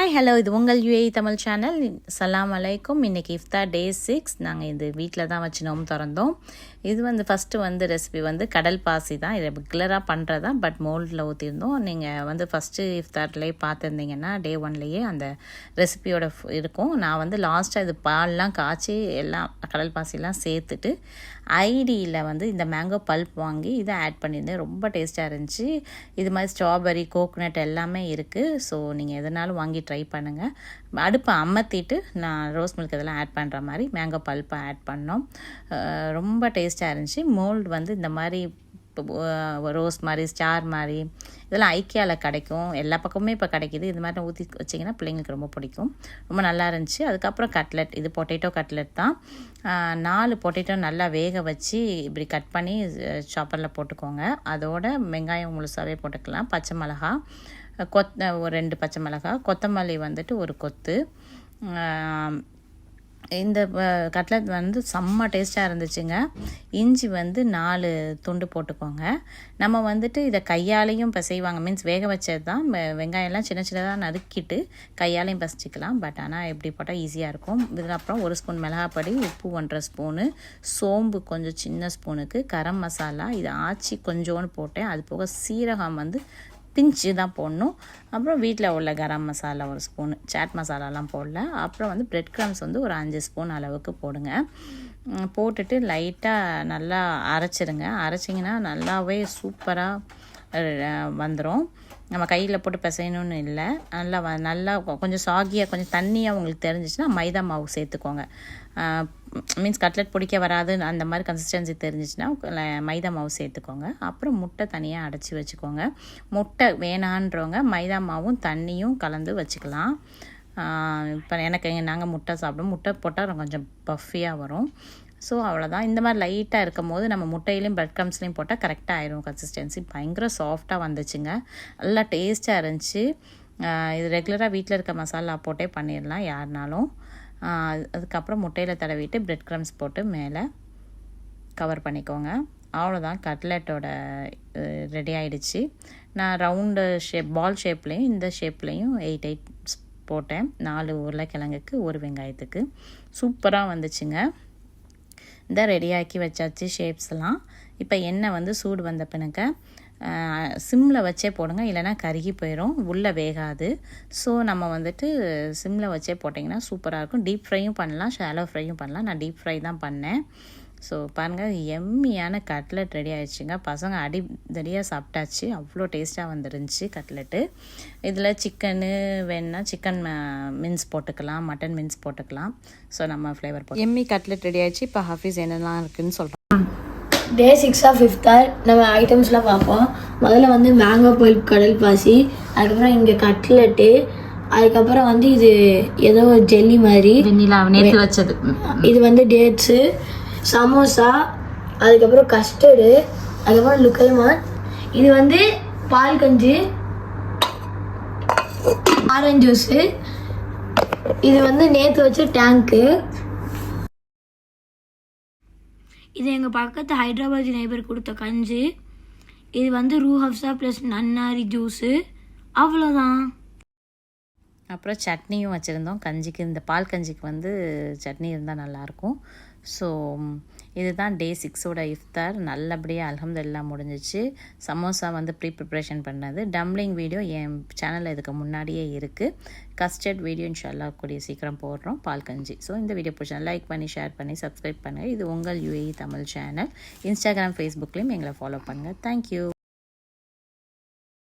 Hi hello, இது உங்கள் UAE Tamil channel. சலாம் அலைக்கும். இன்றைக்கி இஃப்தார் டே 6. நாங்கள் இது வீட்டில் தான் வச்சு நோம்பு திறந்தோம். இது ஃபஸ்ட்டு ரெசிபி கடல் பாசி தான். இது ரெகுலராக பண்ணுறது தான், பட் மோல்டில் ஊற்றிருந்தோம். நீங்கள் ஃபஸ்ட்டு இஃப்தார்லேயே பார்த்துருந்தீங்கன்னா டே 1லேயே அந்த ரெசிபியோட இருக்கும். நான் லாஸ்ட்டாக இது பால்லாம் காய்ச்சி எல்லாம் கடல் பாசிலாம் சேர்த்துட்டு ஐடியில் இந்த மேங்கோ பல்ப் வாங்கி இதை ஆட் பண்ணியிருந்தேன். ரொம்ப டேஸ்ட்டாக இருந்துச்சு. இது மாதிரி ஸ்ட்ராபெரி, கோகோனட் எல்லாமே இருக்குது. ஸோ நீங்கள் எதனாலும் வாங்கி ட்ரை பண்ணுங்கள். அடுப்பை அமர்த்திட்டு நான் ரோஸ் மில்க் இதெல்லாம் ஆட் பண்ணுற மாதிரி மேங்கோ பல்ப்பை ஆட் பண்ணோம். ரொம்ப டேஸ்ட்டாக இருந்துச்சு. மோல்டு இந்த மாதிரி ரோஸ் மாதிரி, ஸ்டார் மாதிரி இதெல்லாம் ஐக்கியாவில் கிடைக்கும். எல்லா பக்கமுமே இப்போ கிடைக்கிது. இது மாதிரி ஊற்றி வச்சிங்கன்னா பிள்ளைங்களுக்கு ரொம்ப பிடிக்கும். ரொம்ப நல்லா இருந்துச்சு. அதுக்கப்புறம் கட்லெட், இது பொட்டேட்டோ கட்லெட் தான். 4 பொட்டேட்டோ நல்லா வேக வச்சு இப்படி கட் பண்ணி சாப்பரில் போட்டுக்கோங்க. அதோட வெங்காயம் முழுசாகவே போட்டுக்கலாம். பச்சை மிளகா ஒரு 2 பச்சை மிளகா, கொத்தமல்லி ஒரு கொத்து. இந்த கட்லெட் செம்ம டேஸ்ட்டாக இருந்துச்சுங்க. இஞ்சி 4 துண்டு போட்டுக்கோங்க. நம்ம இதை கையாலையும் பிசைவாங்க, மீன்ஸ் வேக வச்சது தான். வெங்காயம்லாம் சின்ன சின்னதாக நறுக்கிட்டு கையாலையும் பசிச்சிக்கலாம். பட் ஆனால் எப்படி போட்டால் ஈஸியாக இருக்கும். இதில் அப்புறம் 1 ஸ்பூன் மிளகாப்பொடி, உப்பு 1.5 ஸ்பூனு, சோம்பு கொஞ்சம் சின்ன ஸ்பூனுக்கு, கரம் மசாலா இது ஆச்சி கொஞ்சோன்னு போட்டேன். அது போக சீரகம் பிஞ்சு தான் போடணும். அப்புறம் வீட்டில் உள்ள கரம் மசாலா 1 ஸ்பூனு, சாட் மசாலாலாம் போடல. அப்புறம் பிரெட் க்ரம்ஸ் ஒரு 5 ஸ்பூன் அளவுக்கு போடுங்க. போட்டுட்டு லைட்டாக நல்லா அரைச்சிருங்க. அரைச்சிங்கன்னா நல்லாவே சூப்பராக வந்துடும். நம்ம கையில் போட்டு பிசையணும்னு இல்லை. நல்லா கொஞ்சம் சாகியாக, கொஞ்சம் தண்ணியாக உங்களுக்கு தெரிஞ்சிச்சுன்னா மைதா மாவு சேர்த்துக்கோங்க. மீன்ஸ் கட்லெட் பிடிக்க வராது அந்த மாதிரி கன்சிஸ்டன்சி தெரிஞ்சிச்சுன்னா மைதா மாவு சேர்த்துக்கோங்க. அப்புறம் முட்டை தனியாக அடைச்சி வச்சுக்கோங்க. முட்டை வேணான்றவங்க மைதா மாவும் தண்ணியும் கலந்து வச்சுக்கலாம். இப்போ நாங்கள் முட்டை சாப்பிடுவோம். முட்டை போட்டால் கொஞ்சம் பஃபியாக வரும். ஸோ அவ்வளோதான். இந்த மாதிரி லைட்டாக இருக்கும் போது நம்ம முட்டையிலையும் பிரெட் க்ரம்ஸ்லையும் போட்டால் கரெக்டாக ஆயிரும். கன்சிஸ்டன்சி பயங்கர சாஃப்டாக வந்துச்சுங்க. நல்லா டேஸ்ட்டாக இருந்துச்சு. இது ரெகுலராக வீட்டில் இருக்க மசாலா போட்டே பண்ணிடலாம் யாருனாலும். அதுக்கப்புறம் முட்டையில் தடவிட்டு பிரெட் க்ரம்ஸ் போட்டு மேலே கவர் பண்ணிக்கோங்க. அவ்வளோதான், கட்லெட்டோட ரெடி ஆகிடுச்சு. நான் ரவுண்டு ஷேப், பால் ஷேப்லேயும் இந்த ஷேப்லேயும் 8 போட்டேன். 4 உருளைக்கிழங்குக்கு 1 வெங்காயத்துக்கு. சூப்பராக வந்துச்சுங்க. இந்த ரெடியாக்கி வச்சாச்சு ஷேப்ஸ்லாம். இப்போ எண்ணெய் சூடு வந்த பிறகு சிம்மில் வச்சே போடுங்க, இல்லைனா கருகி போயிடும், உள்ளே வேகாது. ஸோ நம்ம சிம்மில் வச்சே போட்டிங்கன்னா சூப்பராக இருக்கும். டீப் ஃப்ரையும் பண்ணலாம், ஷாலோ ஃப்ரையும் பண்ணலாம். நான் டீப் ஃப்ரை தான் பண்ணேன். ஸோ பாருங்கள், எம்மியான கட்லெட் ரெடி ஆகிடுச்சுங்க. பசங்க அடிதடியாக சாப்பிட்டாச்சு. அவ்வளோ டேஸ்ட்டாக வந்துருந்துச்சு கட்லெட்டு. இதில் சிக்கனு வேணுன்னா சிக்கன் மின்ஸ் போட்டுக்கலாம், மட்டன் மின்ஸ் போட்டுக்கலாம். ஸோ நம்ம ஃப்ளேவர் போட்டு எம்மி கட்லெட் ரெடி ஆகிடுச்சு. இப்போ ஹாஃபீஸ் என்னெல்லாம் இருக்குதுன்னு சொல்கிறேன். டே 6 ஆஃப் இஃப்தார் நம்ம ஐட்டம்ஸ்லாம் பார்ப்போம். முதல்ல மேங்கோ பல்ப், கடல் பாசி, அதுக்கப்புறம் இங்கே கட்லெட்டு, அதுக்கப்புறம் இது ஏதோ ஜெல்லி மாதிரி நேற்று வச்சது. இது டேட்ஸு, சமோசா, அதுக்கப்புறம் கஸ்டர்டு, அதுக்கப்புறம் லுக்கைமான். இது பால் கஞ்சி, ஆரஞ்சு ஜூஸு, இது நேற்று வச்ச டேங்க்கு. இது எங்கள் பக்கத்து ஹைதராபாத் நைபர் கொடுத்த கஞ்சி. இது ரூ ஹப்ஸா ப்ளஸ் நன்னாரி ஜூஸு. அவ்வளோதான். அப்புறம் சட்னியும் வச்சுருந்தோம் கஞ்சிக்கு. இந்த பால் கஞ்சிக்கு சட்னி இருந்தால் நல்லாயிருக்கும். ஸோ இதுதான் டே 6ஓட இஃப்தார். நல்லபடியாக அல்ஹம்துலில்லாஹ் முடிஞ்சிச்சு. சமோசா ப்ரிப்ரேஷன் பண்ணது. டம்ப்ளிங் வீடியோ என் சேனலில் இதுக்கு முன்னாடியே இருக்குது. கஸ்டர்ட் வீடியோ இன்ஷால்லாஹ் கூடிய சீக்கிரம் போடுறோம். பால் கஞ்சி. ஸோ இந்த வீடியோ பிடிச்சா லைக் பண்ணி, ஷேர் பண்ணி, சப்ஸ்கிரைப் பண்ணுங்கள். இது உங்கள் UAE தமிழ் சேனல். இன்ஸ்டாகிராம், ஃபேஸ்புக்லேயும் எங்களை ஃபாலோ பண்ணுங்கள். தேங்க்யூ.